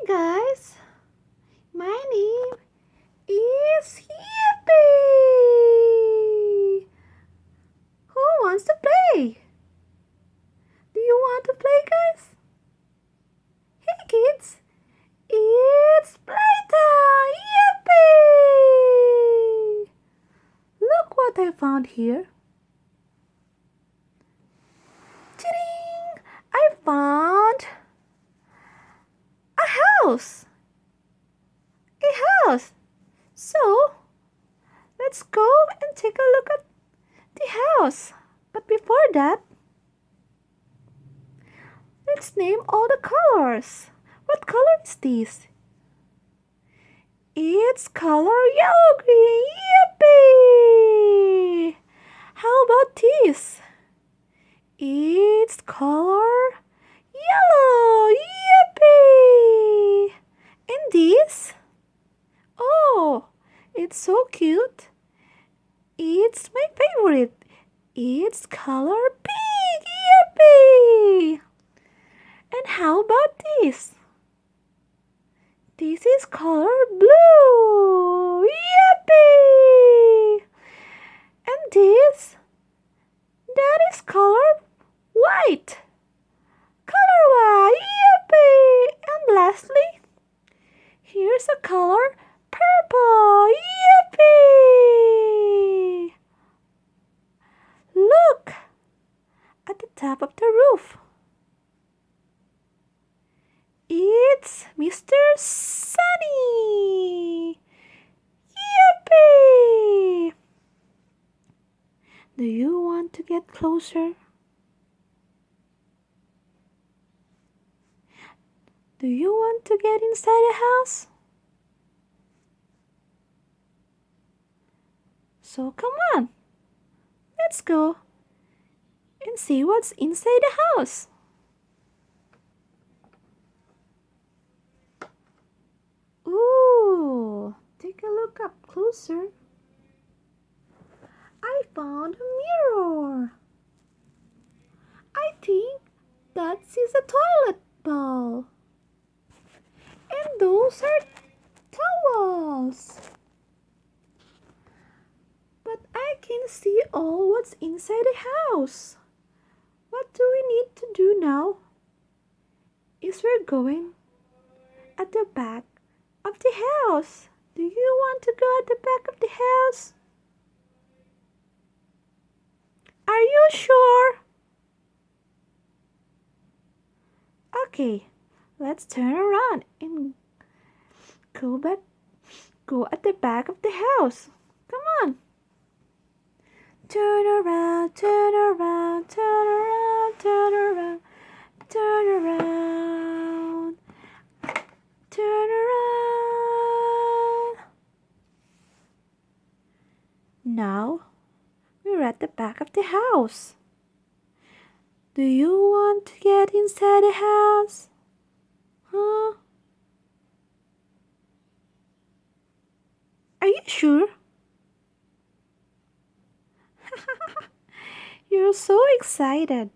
Guys, my name is Yippee. Who wants to play? Do you want to play, guys? Hey kids, it's playtime! Yippee! Look what I found here. Ta-ding! I found a house. So, let's go and take a look at the house. But before that, let's name all the colors. What color is this? It's color yellow green. Yippee! How about this? It's color yellow. Yippee! And this? Oh, it's so cute. It's my favorite. It's color pink. Yippee! And how about this? This is color blue. Yippee! And this? That is color white. Color white. Yippee! And lastly, here's a color purple. Yippee! Look at the top of the roof. It's Mr. Sunny. Yippee! Do you want to get closer? Do you want to get inside the house? So come on, let's go and see what's inside the house. Ooh, take a look up closer. I found a mirror. I think that is a toilet bowl. And those are towels. But I can see all what's inside the house. What do we need to do now? Is we're going at the back of the house. Do you want to go at the back of the house? Are you sure? Okay, let's turn around and go at the back of the house. Come on. Turn around, turn around, turn around, turn around, turn around, turn around. Now we're at the back of the house. Do you want to get inside the house? Huh? Are you sure? You're so excited.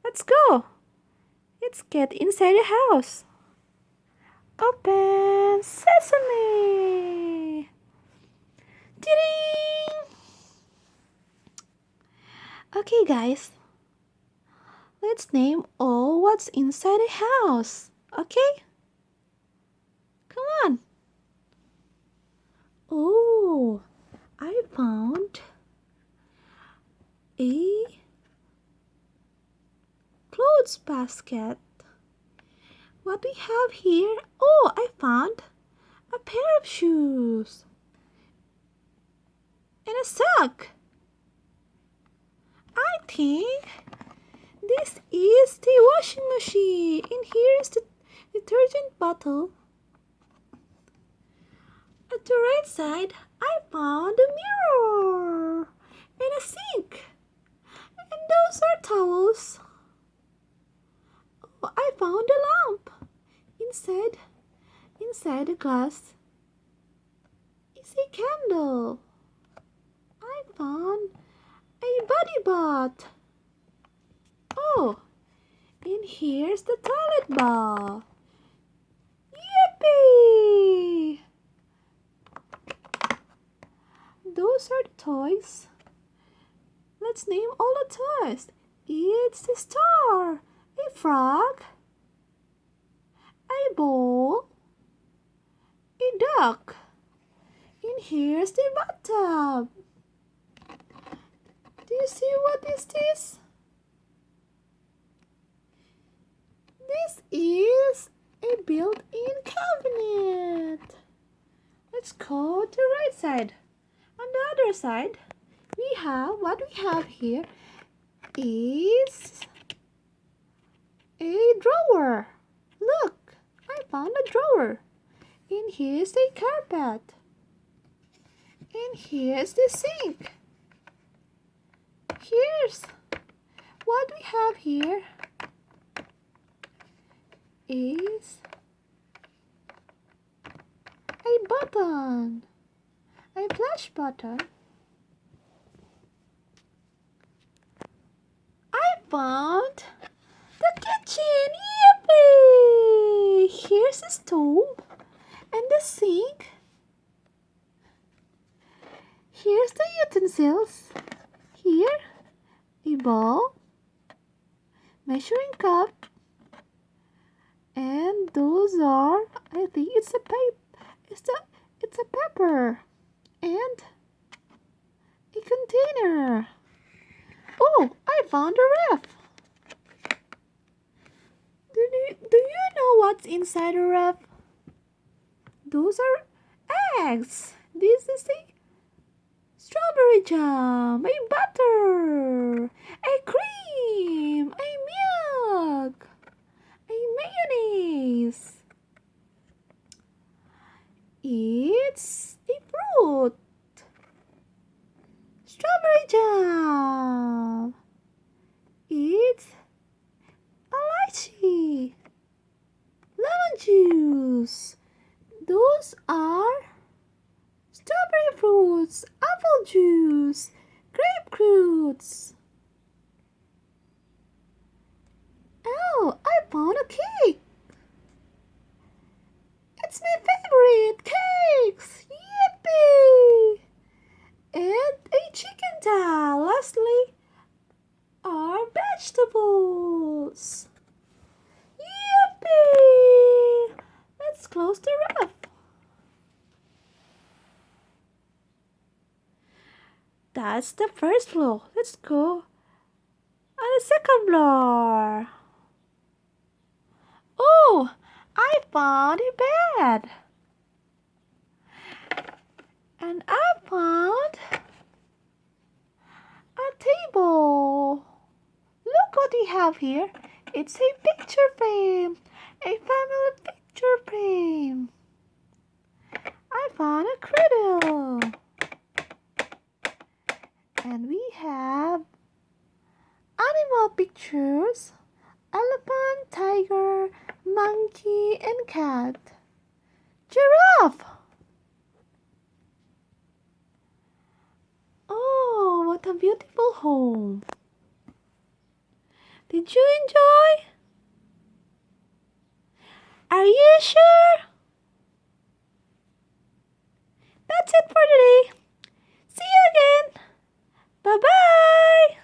Let's go. Let's get inside the house. Open sesame. Ta-ding! Okay, guys. Let's name all what's inside the house. Okay? Come on. Oh, I found a clothes basket. What we have here? Oh, I found a pair of shoes and a sock. I think this is the washing machine. And here's the detergent bottle. At the right side, I found a mirror and a sink. And those are towels. Oh, I found a lamp. Inside the glass is a candle. I found a body bath. Oh, and here's the toilet bowl. Yippee! Those are the toys. Let's name all the toys. It's the star, a frog, a ball, a duck. And here's the bathtub. Do you see what is this? This is a built-in cabinet. Let's go to the right side. On the other side, what we have here is a drawer. Look, I found a drawer. And here's the carpet. And here's the sink. Here's what we have here is a button, a flash button. I found the kitchen. Yippee! Here's the stove and the sink. Here's the utensils. Here, a bowl, measuring cup, and those are, I think it's a pepper and a container. Oh, I found a ref. Do you know what's inside a ref? Those are eggs. This is a strawberry jam, a butter, a cream, a milk, a mayonnaise. It's a fruit. Strawberry jam. It's a lychee. Lemon juice. Those are strawberry fruits, apple juice, grapefruits. Oh, I found a cake. It's my favorite, cakes. Yippee! And a chicken dal. Lastly, are vegetables. Yippee! Let's close the ref. That's the first floor. Let's go on the second floor. Oh, I found a bed. And I found a table. Look what we have here. It's a picture frame. A family picture frame. I found a cradle. And we have animal pictures. Elephant, tiger, monkey, and cat. Giraffe. Oh, what a beautiful home. Did you enjoy? Are you sure? That's it for today. See you again. Bye-bye.